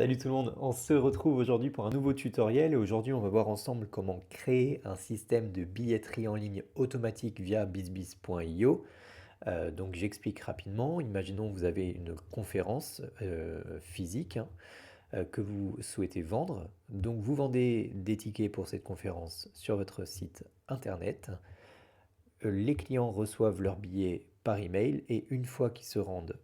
Salut tout le monde, on se retrouve aujourd'hui pour un nouveau tutoriel et aujourd'hui on va voir ensemble comment créer un système de billetterie en ligne automatique via bizbiz.io. Donc j'explique rapidement, imaginons que vous avez une conférence physique que vous souhaitez vendre. Donc vous vendez des tickets pour cette conférence sur votre site internet. Les clients reçoivent leurs billets par email et une fois qu'ils se rendent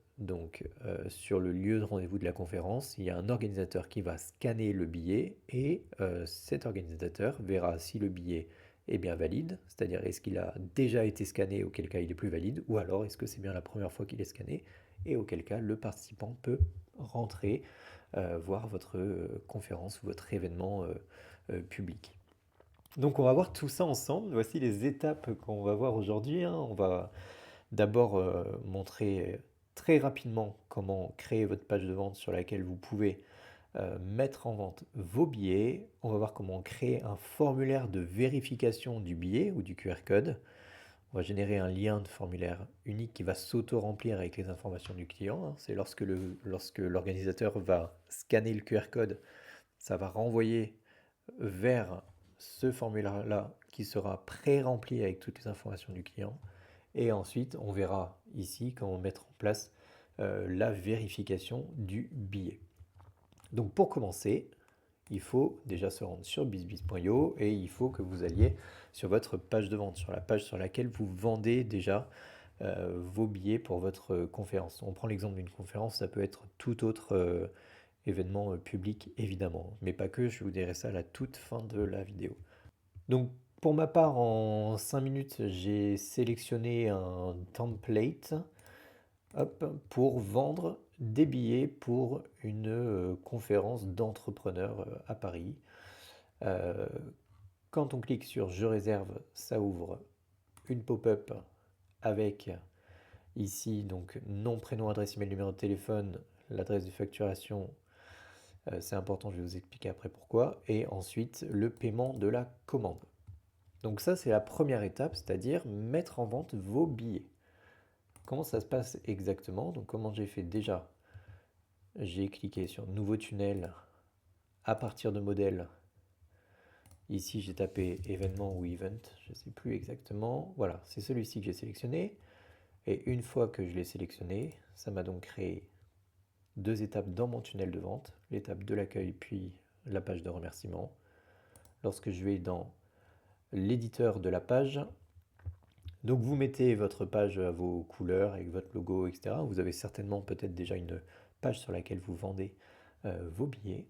sur le lieu de rendez-vous de la conférence, il y a un organisateur qui va scanner le billet et cet organisateur verra si le billet est bien valide, c'est-à-dire est-ce qu'il a déjà été scanné, auquel cas il est plus valide, ou alors est-ce que c'est bien la première fois qu'il est scanné, et auquel cas le participant peut rentrer voir votre conférence ou votre événement public. Donc on va voir tout ça ensemble. Voici les étapes qu'on va voir aujourd'hui, hein. On va d'abord montrer très rapidement comment créer votre page de vente sur laquelle vous pouvez mettre en vente vos billets. On va voir comment créer un formulaire de vérification du billet ou du QR code. On va générer un lien de formulaire unique qui va s'auto-remplir avec les informations du client, hein. C'est lorsque l'organisateur va scanner le QR code, ça va renvoyer vers ce formulaire-là qui sera pré-rempli avec toutes les informations du client. Et ensuite, on verra ici comment mettre en place la vérification du billet. Donc pour commencer, il faut déjà se rendre sur bizbiz.io et il faut que vous alliez sur votre page de vente, sur la page sur laquelle vous vendez déjà vos billets pour votre conférence. On prend l'exemple d'une conférence, ça peut être tout autre événement public évidemment, mais pas que, je vous dirai ça à la toute fin de la vidéo. Donc pour ma part, en 5 minutes, j'ai sélectionné un template pour vendre des billets pour une conférence d'entrepreneurs à Paris. Euh, Quand on clique sur Je réserve, ça ouvre une pop-up avec ici donc nom, prénom, adresse email, numéro de téléphone, l'adresse de facturation. C'est important, je vais vous expliquer après pourquoi. Et ensuite le paiement de la commande. Donc ça, c'est la première étape, c'est-à-dire mettre en vente vos billets. Comment ça se passe exactement? Donc comment j'ai fait déjà? J'ai cliqué sur Nouveau tunnel à partir de modèle. Ici, j'ai tapé événement ou event, je ne sais plus exactement. Voilà, c'est celui-ci que j'ai sélectionné. Et une fois que je l'ai sélectionné, ça m'a donc créé deux étapes dans mon tunnel de vente. L'étape de l'accueil puis la page de remerciement. Lorsque je vais dans l'éditeur de la page, donc vous mettez votre page à vos couleurs avec votre logo, etc. Vous avez certainement peut-être déjà une page sur laquelle vous vendez vos billets.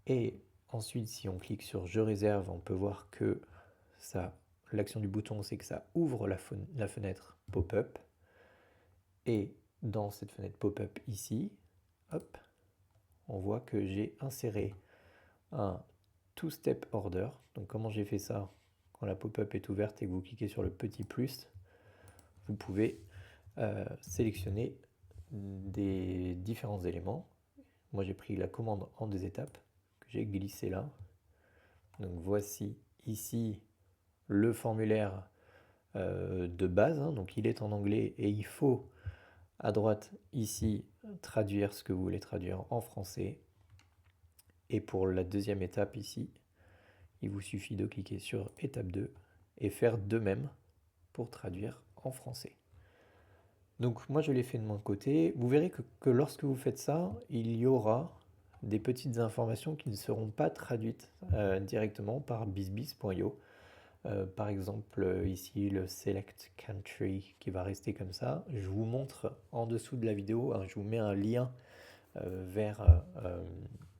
Et ensuite, si on clique sur Je réserve, on peut voir que ça, l'action du bouton, c'est que ça ouvre la fenêtre pop-up. Et dans cette fenêtre pop-up ici, hop, on voit que j'ai inséré un two-step order. Donc comment j'ai fait ça? Quand la pop-up est ouverte et que vous cliquez sur le petit plus, vous pouvez sélectionner des différents éléments. Moi j'ai pris la commande en deux étapes que j'ai glissé là. Donc voici ici le formulaire de base, hein. Donc il est en anglais et il faut à droite ici traduire ce que vous voulez traduire en français. Et pour la deuxième étape ici, il vous suffit de cliquer sur étape 2 et faire de même pour traduire en français. Donc moi je l'ai fait de mon côté. Vous verrez que lorsque vous faites ça, il y aura des petites informations qui ne seront pas traduites directement par bizbiz.io. Par exemple ici le select country qui va rester comme ça. Je vous montre en dessous de la vidéo, hein, je vous mets un lien vers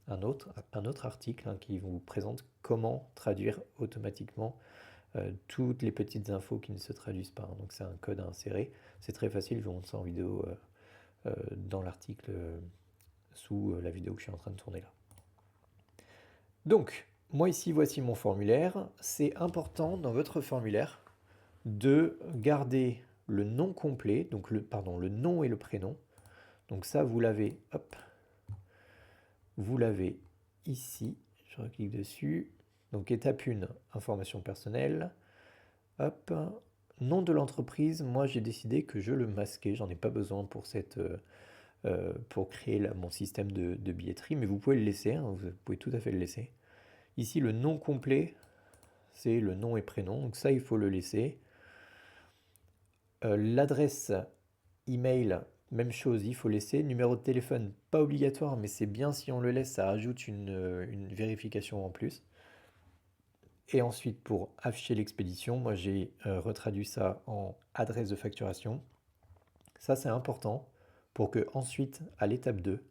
un autre article, hein, qui vous présente comment traduire automatiquement toutes les petites infos qui ne se traduisent pas, hein. Donc c'est un code à insérer. C'est très facile, je vous montre ça en vidéo dans l'article sous la vidéo que je suis en train de tourner là. Donc, moi ici, voici mon formulaire. C'est important dans votre formulaire de garder le nom complet, donc le nom et le prénom. Donc ça, vous l'avez, hop, vous l'avez ici. Je reclique dessus. Donc étape 1, information personnelle. Hop, nom de l'entreprise, moi j'ai décidé que je le masquais, j'en ai pas besoin pour cette pour créer mon système de billetterie, mais vous pouvez le laisser, hein, vous pouvez tout à fait le laisser. Ici, le nom complet, c'est le nom et prénom, donc ça, il faut le laisser. L'adresse email, même chose, il faut laisser. Numéro de téléphone, pas obligatoire, mais c'est bien si on le laisse, ça ajoute une vérification en plus. Et ensuite, pour afficher l'expédition, moi j'ai retraduit ça en adresse de facturation. Ça, c'est important pour que ensuite, à l'étape 2,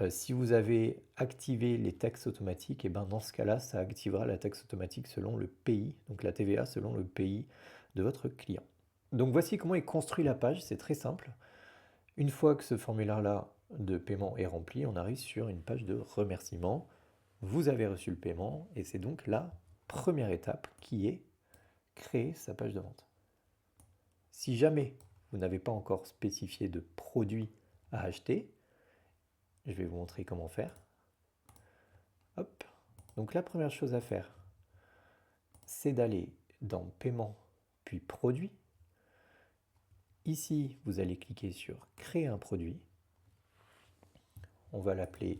si vous avez activé les taxes automatiques, et ben dans ce cas-là, ça activera la taxe automatique selon le pays, donc la TVA selon le pays de votre client. Donc voici comment est construit la page, c'est très simple. Une fois que ce formulaire-là de paiement est rempli, on arrive sur une page de remerciement. Vous avez reçu le paiement et c'est donc la première étape qui est créer sa page de vente. Si jamais vous n'avez pas encore spécifié de produit à acheter, je vais vous montrer comment faire. Hop. Donc la première chose à faire, c'est d'aller dans paiement puis produit. Ici, vous allez cliquer sur créer un produit. On va l'appeler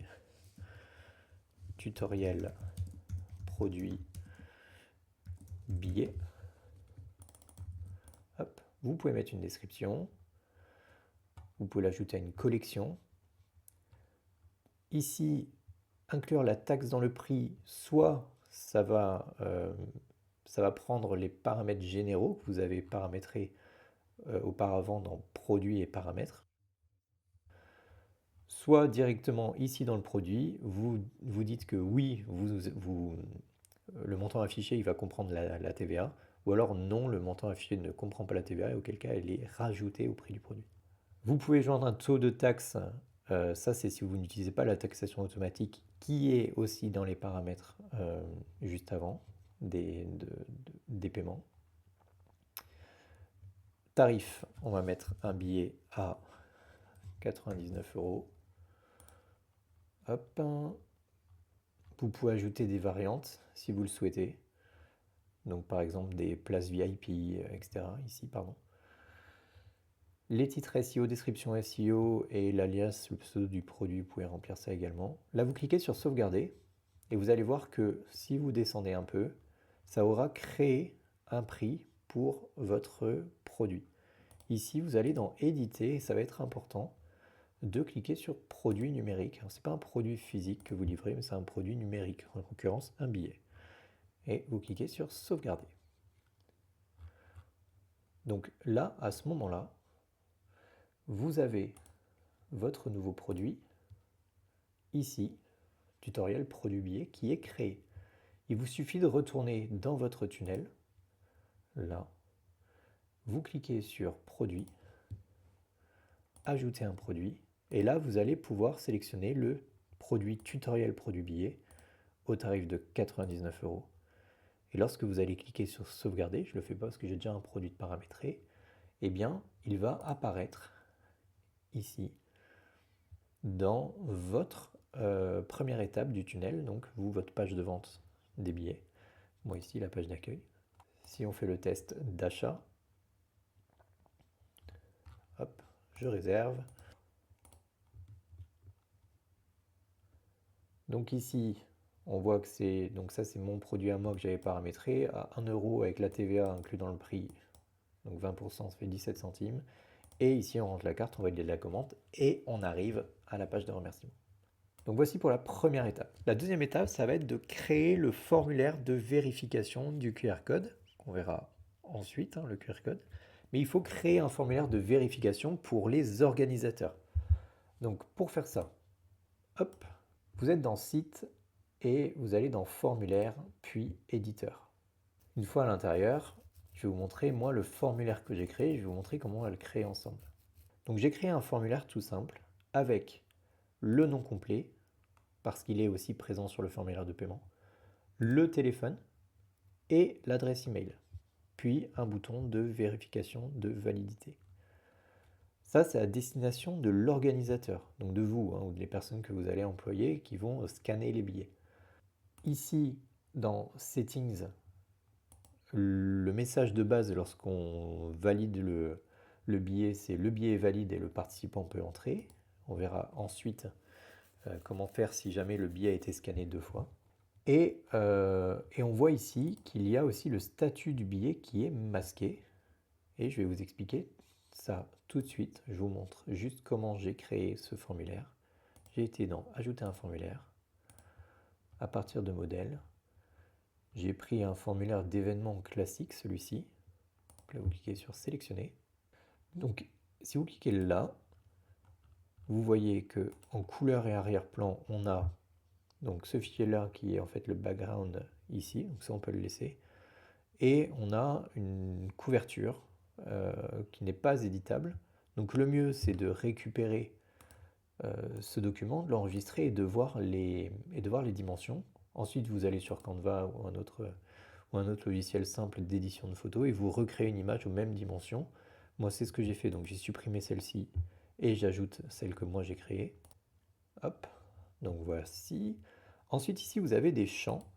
tutoriel produit billet. Hop. Vous pouvez mettre une description. Vous pouvez l'ajouter à une collection. Ici, inclure la taxe dans le prix, soit ça va prendre les paramètres généraux que vous avez paramétrés auparavant dans produits et paramètres, soit directement ici dans le produit, vous dites que oui, le montant affiché il va comprendre la TVA, ou alors non, le montant affiché ne comprend pas la TVA, et auquel cas elle est rajoutée au prix du produit. Vous pouvez joindre un taux de taxe, ça c'est si vous n'utilisez pas la taxation automatique, qui est aussi dans les paramètres juste avant des paiements. Tarif, on va mettre un billet à 99 €. Hop. Vous pouvez ajouter des variantes si vous le souhaitez. Donc par exemple des places VIP, etc. Ici, pardon. Les titres SEO, description SEO et l'alias, le pseudo du produit, vous pouvez remplir ça également. Là, vous cliquez sur sauvegarder et vous allez voir que si vous descendez un peu, ça aura créé un prix pour votre produit. Ici, vous allez dans éditer et ça va être important de cliquer sur produit numérique. Ce n'est pas un produit physique que vous livrez, mais c'est un produit numérique, en l'occurrence un billet. Et vous cliquez sur sauvegarder. Donc là, à ce moment-là, vous avez votre nouveau produit, ici, tutoriel produit billet, qui est créé. Il vous suffit de retourner dans votre tunnel, là, vous cliquez sur produit, ajouter un produit, et là vous allez pouvoir sélectionner le produit tutoriel produit billet au tarif de 99 €. Et lorsque vous allez cliquer sur sauvegarder, je ne le fais pas parce que j'ai déjà un produit paramétré, eh bien il va apparaître ici dans votre première étape du tunnel, donc vous, votre page de vente des billets. Moi ici la page d'accueil. Si on fait le test d'achat, hop, je réserve. Donc ici, on voit que c'est, donc ça c'est mon produit à moi que j'avais paramétré à 1 € avec la TVA inclus dans le prix, donc 20%, ça fait 17 centimes. Et ici on rentre la carte, on valide la commande et on arrive à la page de remerciement. Donc voici pour la première étape. La deuxième étape, ça va être de créer le formulaire de vérification du QR code, qu'on verra ensuite, le QR code. Mais il faut créer un formulaire de vérification pour les organisateurs. Donc pour faire ça, hop, vous êtes dans Site et vous allez dans Formulaire, puis Éditeur. Une fois à l'intérieur, je vais vous montrer moi le formulaire que j'ai créé, je vais vous montrer comment on va le créer ensemble. Donc j'ai créé un formulaire tout simple avec le nom complet, parce qu'il est aussi présent sur le formulaire de paiement, le téléphone et l'adresse email, puis un bouton de vérification de validité. Ça, c'est à destination de l'organisateur, donc de vous, ou des personnes que vous allez employer qui vont scanner les billets. Ici, dans Settings, le message de base lorsqu'on valide le le billet, c'est le billet est valide et le participant peut entrer. On verra ensuite comment faire si jamais le billet a été scanné 2 fois. Et on voit ici qu'il y a aussi le statut du billet qui est masqué. Et je vais vous expliquer ça tout de suite. Je vous montre juste comment j'ai créé ce formulaire. J'ai été dans Ajouter un formulaire. À partir de modèle, j'ai pris un formulaire d'événement classique, celui-ci. Donc là, vous cliquez sur Sélectionner. Donc, si vous cliquez là, vous voyez que en couleur et arrière-plan, on a donc ce fichier-là qui est en fait le background ici. Donc ça, on peut le laisser. Et on a une couverture qui n'est pas éditable. Donc le mieux, c'est de récupérer ce document, de l'enregistrer et de voir les dimensions. Ensuite, vous allez sur Canva ou un autre logiciel simple d'édition de photos et vous recréez une image aux mêmes dimensions. Moi, c'est ce que j'ai fait, donc j'ai supprimé celle-ci et j'ajoute celle que moi j'ai créée. Hop, donc voici. Ensuite, ici, vous avez des champs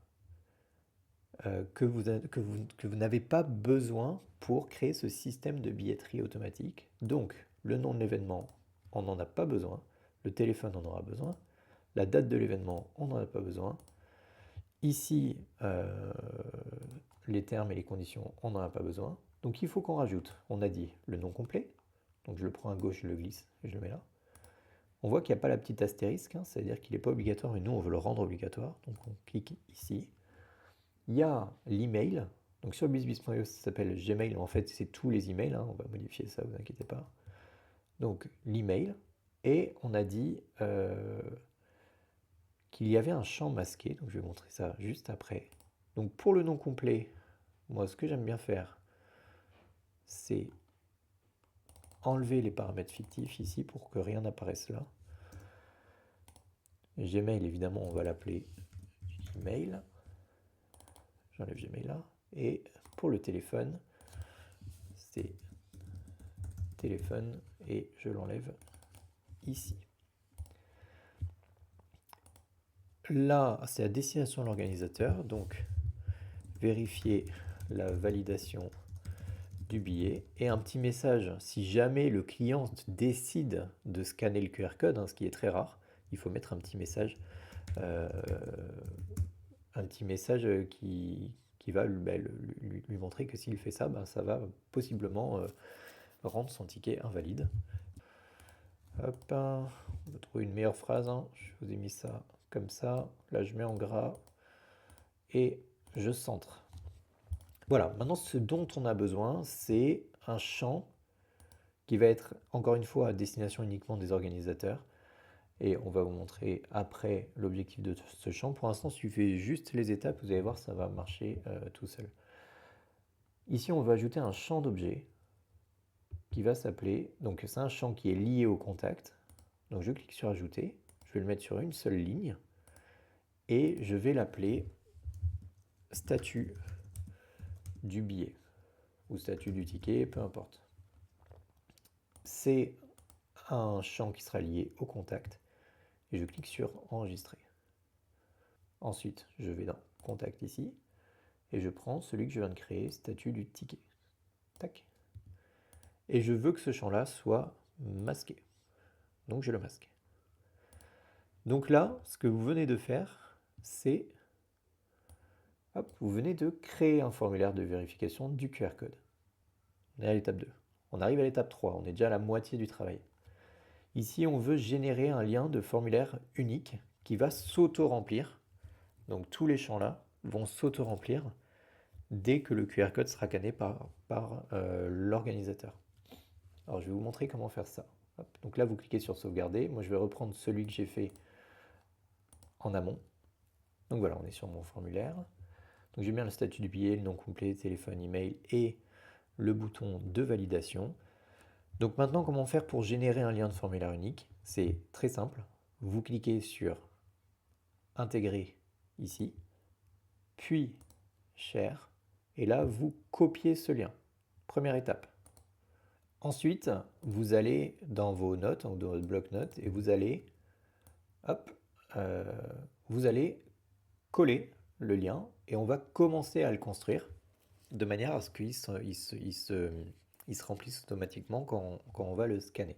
que vous n'avez pas besoin pour créer ce système de billetterie automatique. Donc, le nom de l'événement, on n'en a pas besoin. Le téléphone, on en aura besoin. La date de l'événement, on n'en a pas besoin. Ici, les termes et les conditions, on n'en a pas besoin. Donc, il faut qu'on rajoute. On a dit le nom complet. Donc, je le prends à gauche, je le glisse et je le mets là. On voit qu'il n'y a pas la petite astérisque, hein, c'est-à-dire qu'il n'est pas obligatoire et nous, on veut le rendre obligatoire. Donc, on clique ici. Il y a l'email. Donc sur bizbiz.io, ça s'appelle Gmail. En fait, c'est tous les emails. Hein. On va modifier ça, vous inquiétez pas. Donc l'email. Et on a dit qu'il y avait un champ masqué. Donc je vais montrer ça juste après. Donc pour le nom complet, moi, ce que j'aime bien faire, c'est enlever les paramètres fictifs ici pour que rien n'apparaisse là. Gmail, évidemment, on va l'appeler Gmail. J'enlève Gmail là. Et pour le téléphone, c'est téléphone et je l'enlève ici. Là, c'est à destination de l'organisateur, donc vérifier la validation du billet et un petit message si jamais le client décide de scanner le QR code, hein, ce qui est très rare, il faut mettre un petit message qui va lui montrer que s'il fait ça, ça va possiblement rendre son ticket invalide. Hop, on va trouver une meilleure phrase, hein. Je vous ai mis ça comme ça, là je mets en gras et je centre. Voilà, maintenant ce dont on a besoin, c'est un champ qui va être encore une fois à destination uniquement des organisateurs. Et on va vous montrer après l'objectif de ce champ. Pour l'instant, suivez juste les étapes, vous allez voir, ça va marcher tout seul. Ici, on va ajouter un champ d'objet qui va s'appeler, donc c'est un champ qui est lié au contact. Donc je clique sur Ajouter, je vais le mettre sur une seule ligne et je vais l'appeler statut du billet ou statut du ticket, peu importe. C'est un champ qui sera lié au contact et je clique sur Enregistrer. Ensuite, je vais dans Contact ici et je prends celui que je viens de créer, statut du ticket. Tac. Et je veux que ce champ-là soit masqué. Donc je le masque. Donc là, ce que vous venez de faire, c'est vous venez de créer un formulaire de vérification du QR code. On est à l'étape 2. On arrive à l'étape 3, on est déjà à la moitié du travail. Ici, on veut générer un lien de formulaire unique qui va s'auto-remplir. Donc tous les champs-là vont s'auto-remplir dès que le QR code sera scanné par l'organisateur. Alors je vais vous montrer comment faire ça. Hop. Donc là, vous cliquez sur sauvegarder. Moi, je vais reprendre celui que j'ai fait en amont. Donc voilà, on est sur mon formulaire. Donc j'ai bien le statut du billet, le nom complet, téléphone, email et le bouton de validation. Donc maintenant, comment faire pour générer un lien de formulaire unique? C'est très simple. Vous cliquez sur Intégrer ici, puis Share, et là, vous copiez ce lien. Première étape. Ensuite, vous allez dans vos notes, dans votre bloc-notes, et vous allez, vous allez coller le lien, et on va commencer à le construire de manière à ce qu'il ils se remplissent automatiquement quand on va le scanner.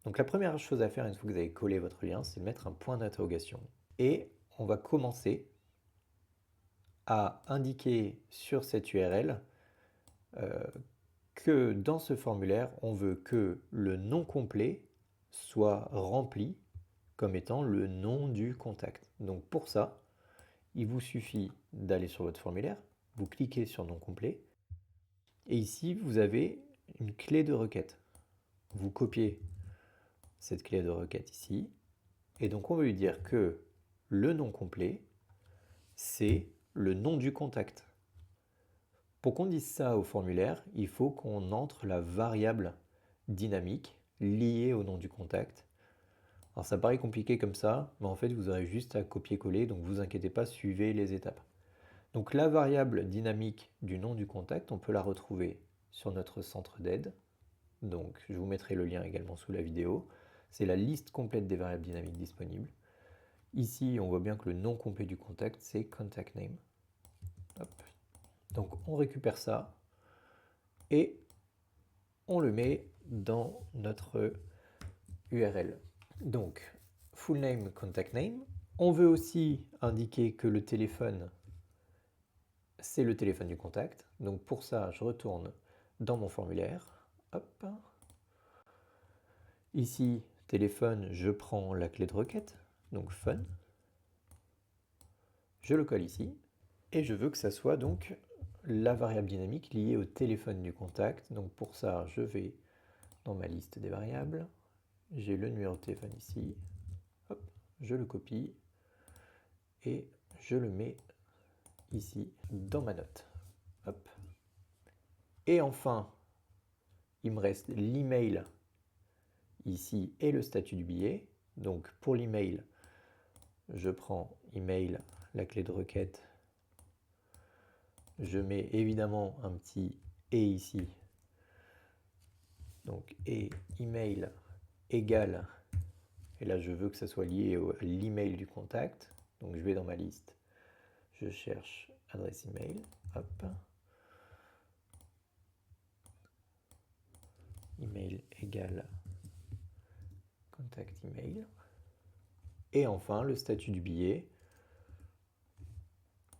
Donc la première chose à faire une fois que vous avez collé votre lien, c'est de mettre un point d'interrogation. Et on va commencer à indiquer sur cette URL que dans ce formulaire, on veut que le nom complet soit rempli comme étant le nom du contact. Donc pour ça, il vous suffit d'aller sur votre formulaire, vous cliquez sur nom complet, et ici vous avez une clé de requête. Vous copiez cette clé de requête ici, et donc on va lui dire que le nom complet, c'est le nom du contact. Pour qu'on dise ça au formulaire, il faut qu'on entre la variable dynamique liée au nom du contact. Alors ça paraît compliqué comme ça, mais en fait vous aurez juste à copier-coller, donc vous inquiétez pas, suivez les étapes. Donc la variable dynamique du nom du contact, on peut la retrouver sur notre centre d'aide. Donc je vous mettrai le lien également sous la vidéo. C'est la liste complète des variables dynamiques disponibles. Ici, on voit bien que le nom complet du contact, c'est contact name. Hop. Donc on récupère ça et on le met dans notre URL. Donc full name, contact name. On veut aussi indiquer que le téléphone, c'est le téléphone du contact. Donc pour ça, je retourne dans mon formulaire. Hop. Ici, téléphone, je prends la clé de requête, donc phone. Je le colle ici. Et je veux que ça soit donc la variable dynamique liée au téléphone du contact. Donc pour ça, je vais dans ma liste des variables. J'ai le numéro de téléphone ici. Hop, je le copie et je le mets ici dans ma note. Hop. Et enfin, il me reste l'email ici et le statut du billet. Donc pour l'email, je prends email, la clé de requête. Je mets évidemment un petit et ici. Donc et email égale, et là je veux que ça soit lié à l'email du contact. Donc je vais dans ma liste, je cherche adresse email, hop. Email égale contact email. Et enfin le statut du billet.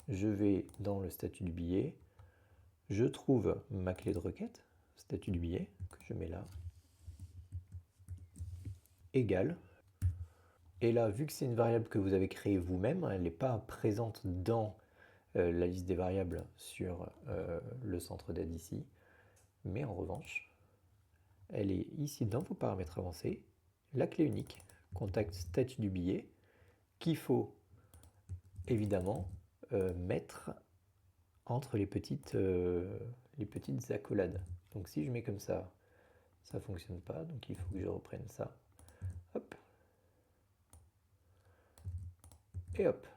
Je vais dans le statut du billet, je trouve ma clé de requête, statut du billet, que je mets là, égale. Et là, vu que c'est une variable que vous avez créée vous-même, elle n'est pas présente dans la liste des variables sur le centre d'aide ici, mais en revanche, elle est ici dans vos paramètres avancés, la clé unique, contact statut du billet, qu'il faut évidemment mettre entre les petites accolades. Donc si je mets comme ça ne fonctionne pas, donc il faut que je reprenne ça. Hop. Et hop.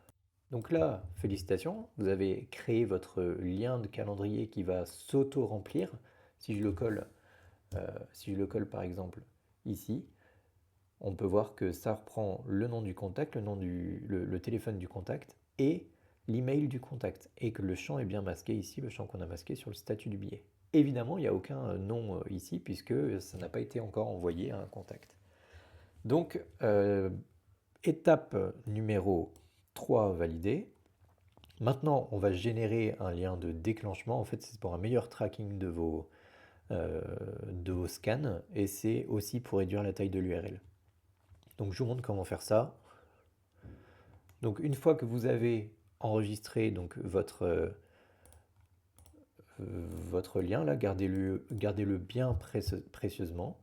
Donc là, félicitations, vous avez créé votre lien de calendrier qui va s'auto-remplir. Si je le colle, par exemple ici, on peut voir que ça reprend le nom du contact, le téléphone du contact et l'email du contact, et que le champ est bien masqué ici, le champ qu'on a masqué sur le statut du billet. Évidemment, il n'y a aucun nom ici puisque ça n'a pas été encore envoyé à un contact. Donc, étape numéro 3 validée. Maintenant, on va générer un lien de déclenchement. En fait, c'est pour un meilleur tracking de vos scans et c'est aussi pour réduire la taille de l'URL. Donc, je vous montre comment faire ça. Donc, une fois que vous avez enregistré donc, votre lien, là, gardez-le bien précieusement.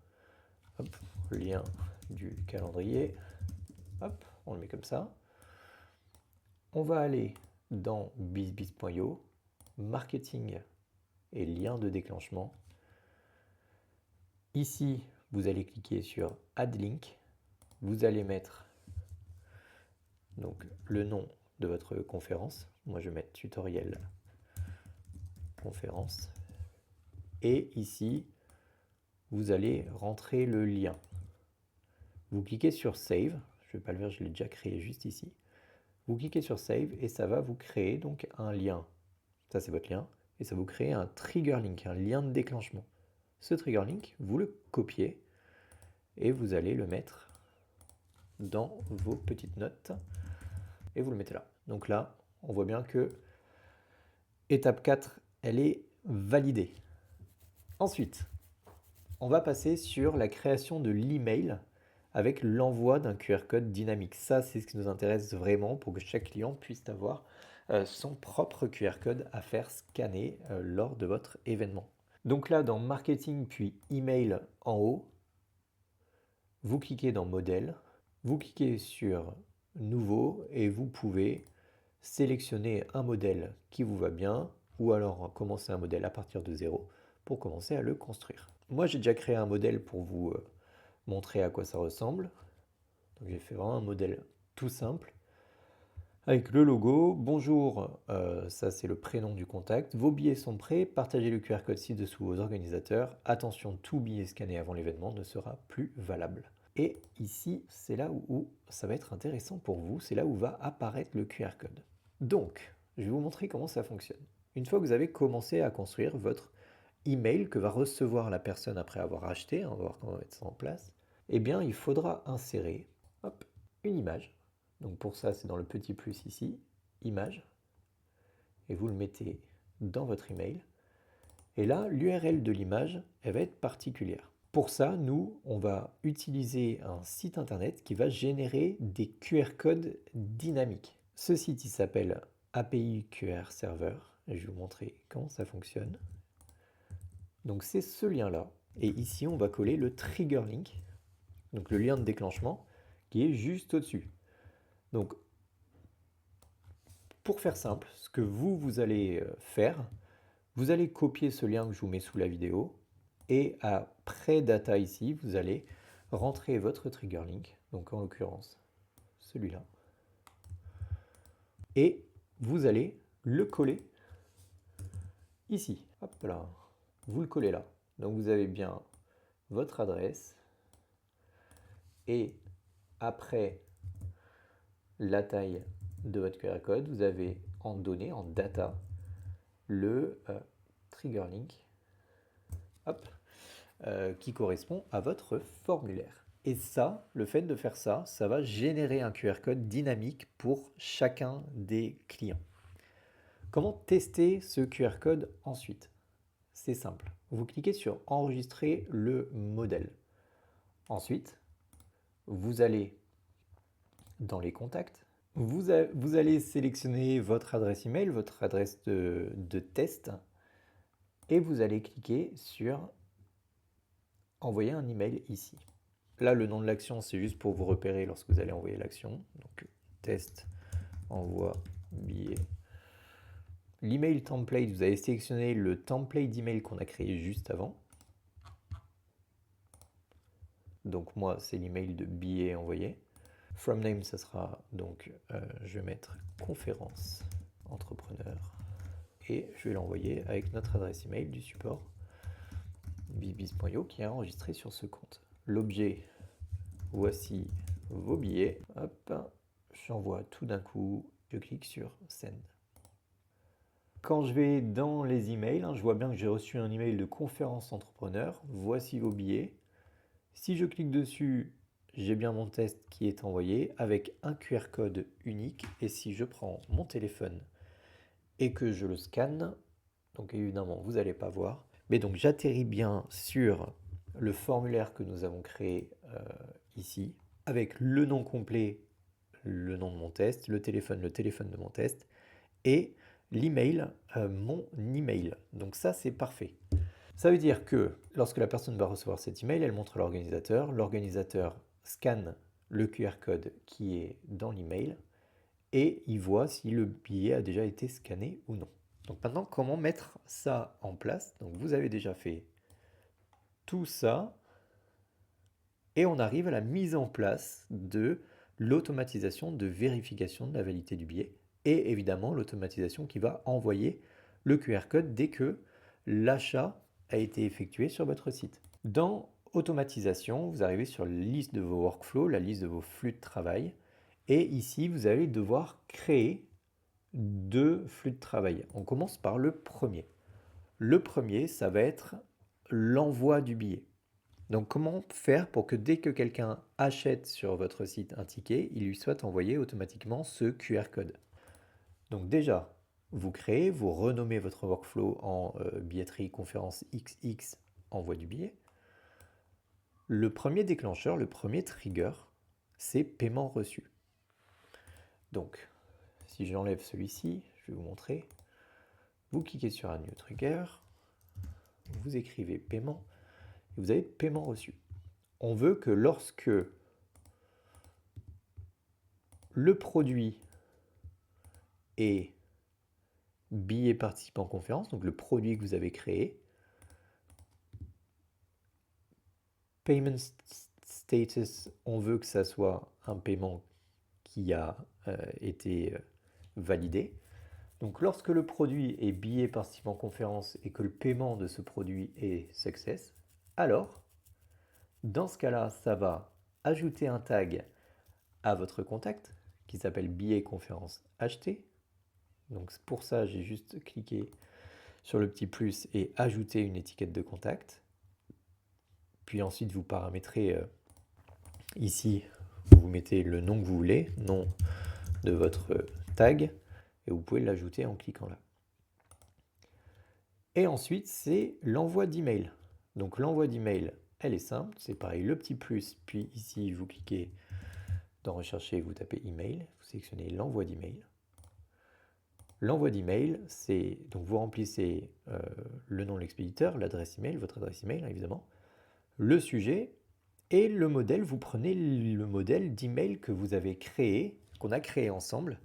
Hop, lien du calendrier. Hop, on le met comme ça. On va aller dans bizbiz.io, marketing et lien de déclenchement. Ici, vous allez cliquer sur Add Link. Vous allez mettre donc, le nom de votre conférence. Moi, je vais mettre tutoriel conférence. Et ici, vous allez rentrer le lien. Vous cliquez sur Save. Je ne vais pas le faire, je l'ai déjà créé juste ici. Vous cliquez sur Save et ça va vous créer donc un lien. Ça, c'est votre lien. Et ça vous crée un trigger link, un lien de déclenchement. Ce trigger link, vous le copiez et vous allez le mettre dans vos petites notes et vous le mettez là. Donc là, on voit bien que étape 4, elle est validée. Ensuite, on va passer sur la création de l'email avec l'envoi d'un QR code dynamique. Ça, c'est ce qui nous intéresse vraiment pour que chaque client puisse avoir son propre QR code à faire scanner lors de votre événement. Donc là, dans marketing puis email en haut, vous cliquez dans modèle, vous cliquez sur nouveau et vous pouvez sélectionner un modèle qui vous va bien ou alors commencer un modèle à partir de zéro pour commencer à le construire. Moi, j'ai déjà créé un modèle pour vous montrer à quoi ça ressemble. Donc, j'ai fait vraiment un modèle tout simple avec le logo. Bonjour, ça c'est le prénom du contact. Vos billets sont prêts. Partagez le QR code ci-dessous aux organisateurs. Attention, tout billet scanné avant l'événement ne sera plus valable. Et ici, c'est là où ça va être intéressant pour vous. C'est là où va apparaître le QR code. Donc, je vais vous montrer comment ça fonctionne. Une fois que vous avez commencé à construire votre email que va recevoir la personne après avoir acheté, on va voir comment mettre ça en place, eh bien, il faudra insérer une image. Donc pour ça, c'est dans le petit plus ici, image, et vous le mettez dans votre email. Et là, l'URL de l'image, elle va être particulière. Pour ça, nous, on va utiliser un site internet qui va générer des QR codes dynamiques. Ce site, il s'appelle API QR Server. Et je vais vous montrer comment ça fonctionne. Donc c'est ce lien-là. Et ici, on va coller le trigger link, donc le lien de déclenchement, qui est juste au-dessus. Donc, pour faire simple, ce que vous allez faire, vous allez copier ce lien que je vous mets sous la vidéo, et après data ici, vous allez rentrer votre trigger link, donc en l'occurrence celui-là, et vous allez le coller ici. Hop là, vous le collez là. Donc vous avez bien votre adresse, et après la taille de votre QR code, vous avez en données, en data, le trigger link qui correspond à votre formulaire. Et ça, le fait de faire ça, ça va générer un QR code dynamique pour chacun des clients. Comment tester ce QR code ensuite? C'est simple. Vous cliquez sur enregistrer le modèle. Ensuite, vous allez dans les contacts. Vous allez sélectionner votre adresse email, votre adresse de test, et vous allez cliquer sur envoyer un email ici. Là, le nom de l'action, c'est juste pour vous repérer lorsque vous allez envoyer l'action. Donc, test, envoi, billet. L'email template, vous allez sélectionner le template d'email qu'on a créé juste avant. Donc, moi, c'est l'email de billet envoyé. From name, ça sera donc, je vais mettre conférence entrepreneur et je vais l'envoyer avec notre adresse email du support bizbiz.io qui est enregistré sur ce compte. L'objet, voici vos billets. Hop, j'envoie tout d'un coup, je clique sur send. Quand je vais dans les emails, je vois bien que j'ai reçu un email de conférence entrepreneur. Voici vos billets. Si je clique dessus, j'ai bien mon test qui est envoyé avec un QR code unique. Et si je prends mon téléphone et que je le scanne, donc évidemment, vous n'allez pas voir. Mais donc j'atterris bien sur le formulaire que nous avons créé ici, avec le nom complet, le nom de mon test, le téléphone de mon test, et l'email, mon email. Donc ça, c'est parfait. Ça veut dire que lorsque la personne va recevoir cet email, elle montre à l'organisateur scanne le QR code qui est dans l'email et il voit si le billet a déjà été scanné ou non. Donc maintenant, comment mettre ça en place? Donc vous avez déjà fait tout ça et on arrive à la mise en place de l'automatisation de vérification de la validité du billet et évidemment l'automatisation qui va envoyer le QR code dès que l'achat a été effectué sur votre site. Dans automatisation, vous arrivez sur la liste de vos workflows, la liste de vos flux de travail et ici vous allez devoir créer 2 flux de travail. On commence par le premier. Le premier, ça va être l'envoi du billet. Donc comment faire pour que dès que quelqu'un achète sur votre site un ticket, il lui soit envoyé automatiquement ce QR code? Donc déjà, vous créez, vous renommez votre workflow en billetterie conférence XX envoi du billet. Le premier déclencheur, le premier trigger, c'est paiement reçu. Donc, si j'enlève celui-ci, je vais vous montrer. Vous cliquez sur un new trigger, vous écrivez paiement, et vous avez paiement reçu. On veut que lorsque le produit est billet participant conférence, donc le produit que vous avez créé, payment status, on veut que ça soit un paiement qui a été validé. Donc lorsque le produit est billet participant conférence et que le paiement de ce produit est success, alors dans ce cas-là, ça va ajouter un tag à votre contact qui s'appelle billet conférence acheté. Donc pour ça, j'ai juste cliqué sur le petit plus et ajouter une étiquette de contact. Puis ensuite, vous paramétrez ici, vous mettez le nom que vous voulez, nom de votre tag, et vous pouvez l'ajouter en cliquant là. Et ensuite, c'est l'envoi d'email. Donc l'envoi d'email, elle est simple, c'est pareil, le petit plus, puis ici, vous cliquez dans rechercher, vous tapez email, vous sélectionnez l'envoi d'email. L'envoi d'email, c'est donc vous remplissez le nom de l'expéditeur, l'adresse email, votre adresse email évidemment, le sujet et le modèle. Vous prenez le modèle d'email que vous avez créé, qu'on a créé ensemble,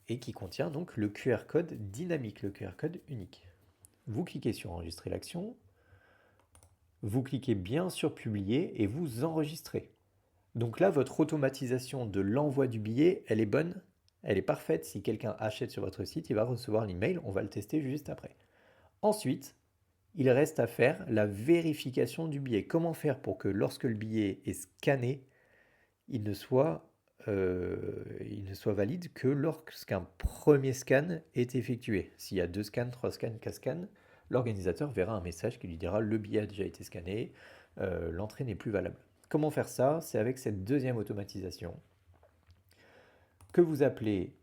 et qui contient donc le QR code dynamique, le QR code unique. Vous cliquez sur enregistrer l'action, vous cliquez bien sur publier et vous enregistrez. Donc là, votre automatisation de l'envoi du billet, elle est bonne, elle est parfaite. Si quelqu'un achète sur votre site, il va recevoir l'email, on va le tester juste après. Ensuite, il reste à faire la vérification du billet. Comment faire pour que lorsque le billet est scanné, il ne soit valide que lorsqu'un premier scan est effectué. S'il y a 2 scans, 3 scans, 4 scans, l'organisateur verra un message qui lui dira le billet a déjà été scanné, l'entrée n'est plus valable. Comment faire ça? C'est avec cette deuxième automatisation que vous appelez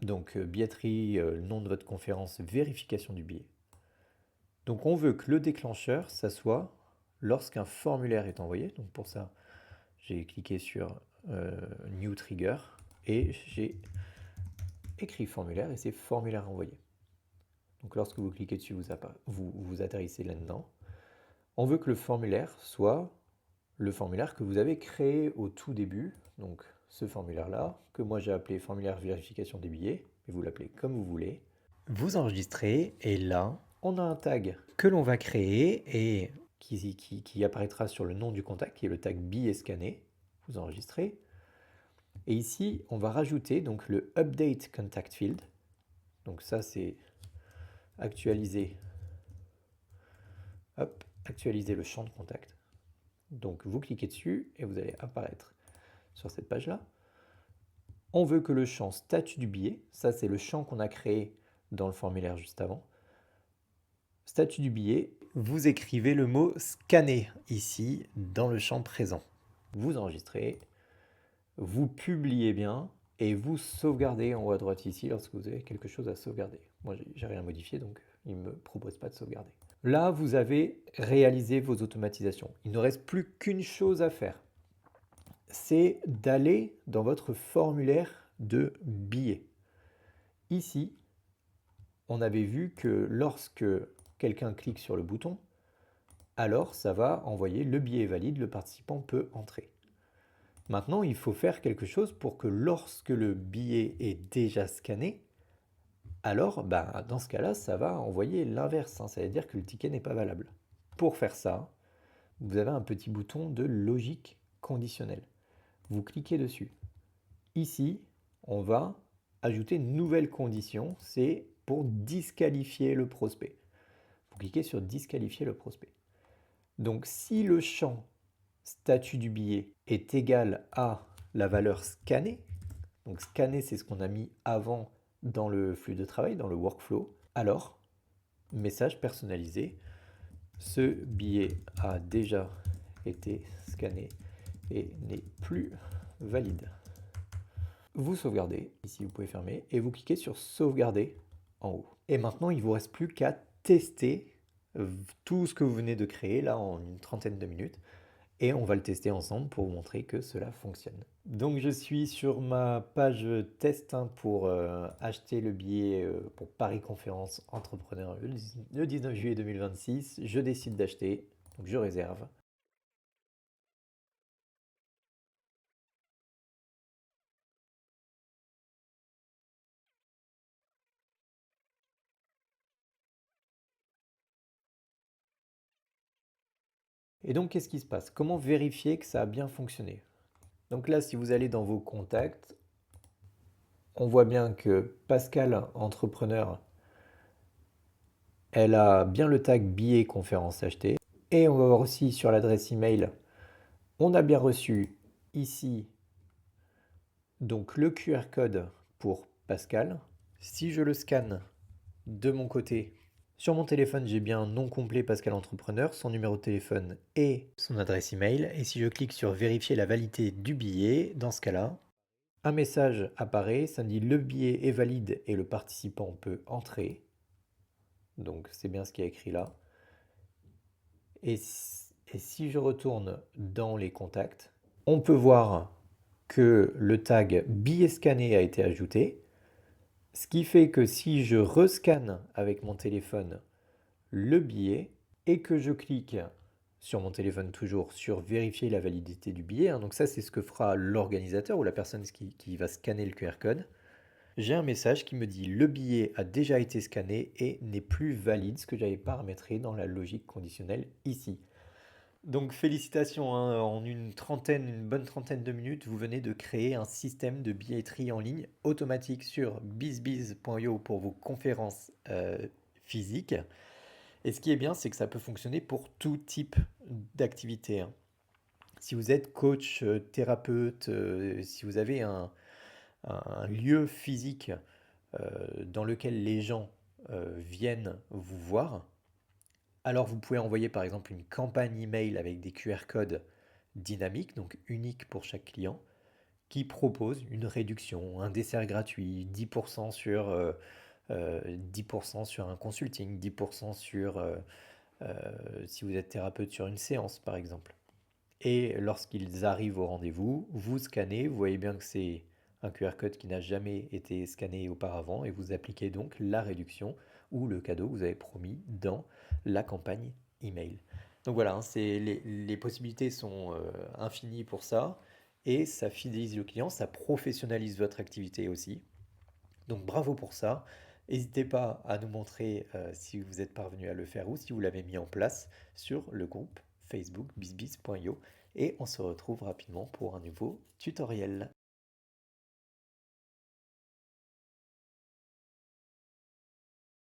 donc billetterie, nom de votre conférence, vérification du billet. Donc on veut que le déclencheur, ça soit lorsqu'un formulaire est envoyé. Donc pour ça, j'ai cliqué sur New Trigger et j'ai écrit formulaire et c'est formulaire envoyé. Donc lorsque vous cliquez dessus, vous atterrissez là-dedans. On veut que le formulaire soit le formulaire que vous avez créé au tout début. Donc ce formulaire-là, que moi j'ai appelé formulaire vérification des billets, et vous l'appelez comme vous voulez. Vous enregistrez et là, on a un tag que l'on va créer et qui apparaîtra sur le nom du contact, qui est le tag billet scanné. Vous enregistrez. Et ici, on va rajouter donc le update contact field. Donc ça, c'est actualiser, actualiser le champ de contact. Donc vous cliquez dessus et vous allez apparaître sur cette page-là. On veut que le champ statut du billet, ça c'est le champ qu'on a créé dans le formulaire juste avant. Statut du billet, vous écrivez le mot scanner ici dans le champ présent. Vous enregistrez, vous publiez bien et vous sauvegardez en haut à droite ici lorsque vous avez quelque chose à sauvegarder. Moi, j'ai rien modifié, donc il ne me propose pas de sauvegarder. Là, vous avez réalisé vos automatisations. Il ne reste plus qu'une chose à faire. C'est d'aller dans votre formulaire de billet. Ici, on avait vu que lorsque quelqu'un clique sur le bouton, alors ça va envoyer le billet est valide, le participant peut entrer. Maintenant, il faut faire quelque chose pour que lorsque le billet est déjà scanné, alors dans ce cas-là, ça va envoyer l'inverse, ça veut dire que le ticket n'est pas valable. Pour faire ça, vous avez un petit bouton de logique conditionnelle. Vous cliquez dessus. Ici, on va ajouter une nouvelle condition, c'est pour disqualifier le prospect. Vous cliquez sur disqualifier le prospect. Donc si le champ statut du billet est égal à la valeur scannée, donc scanner c'est ce qu'on a mis avant dans le flux de travail, dans le workflow, alors message personnalisé. Ce billet a déjà été scanné et n'est plus valide. Vous sauvegardez, ici vous pouvez fermer, et vous cliquez sur sauvegarder en haut. Et maintenant, il ne vous reste plus qu'à tester tout ce que vous venez de créer là en une trentaine de minutes. Et on va le tester ensemble pour vous montrer que cela fonctionne. Donc je suis sur ma page test pour acheter le billet pour Paris Conférence Entrepreneur le 19 juillet 2026. Je décide d'acheter, donc je réserve. Et donc qu'est-ce qui se passe? Comment vérifier que ça a bien fonctionné? Donc là, si vous allez dans vos contacts, on voit bien que Pascal Entrepreneur, elle a bien le tag billet conférence acheté. Et on va voir aussi sur l'adresse email, on a bien reçu ici donc le QR code pour Pascal. Si je le scanne de mon côté, sur mon téléphone, j'ai bien un nom complet Pascal Entrepreneur, son numéro de téléphone et son adresse email. Et si je clique sur vérifier la validité du billet, dans ce cas-là, un message apparaît, ça me dit le billet est valide et le participant peut entrer. Donc c'est bien ce qui est écrit là. Et si je retourne dans les contacts, on peut voir que le tag billet scanné a été ajouté. Ce qui fait que si je rescanne avec mon téléphone le billet et que je clique sur mon téléphone toujours sur vérifier la validité du billet, donc ça c'est ce que fera l'organisateur ou la personne qui va scanner le QR code, j'ai un message qui me dit le billet a déjà été scanné et n'est plus valide, ce que j'avais paramétré dans la logique conditionnelle ici. Donc félicitations, hein, en une bonne trentaine de minutes, vous venez de créer un système de billetterie en ligne automatique sur bizbiz.io pour vos conférences physiques. Et ce qui est bien, c'est que ça peut fonctionner pour tout type d'activité, hein. Si vous êtes coach, thérapeute, si vous avez un lieu physique dans lequel les gens viennent vous voir, alors vous pouvez envoyer par exemple une campagne email avec des QR codes dynamiques, donc uniques pour chaque client, qui propose une réduction, un dessert gratuit, 10% sur, 10% sur un consulting, 10% sur, si vous êtes thérapeute, sur une séance par exemple. Et lorsqu'ils arrivent au rendez-vous, vous scannez, vous voyez bien que c'est un QR code qui n'a jamais été scanné auparavant et vous appliquez donc la réduction ou le cadeau que vous avez promis dans la campagne email. Donc voilà, hein, les possibilités sont infinies pour ça et ça fidélise le client, ça professionnalise votre activité aussi. Donc bravo pour ça. N'hésitez pas à nous montrer si vous êtes parvenu à le faire ou si vous l'avez mis en place sur le groupe Facebook bizbiz.io et on se retrouve rapidement pour un nouveau tutoriel.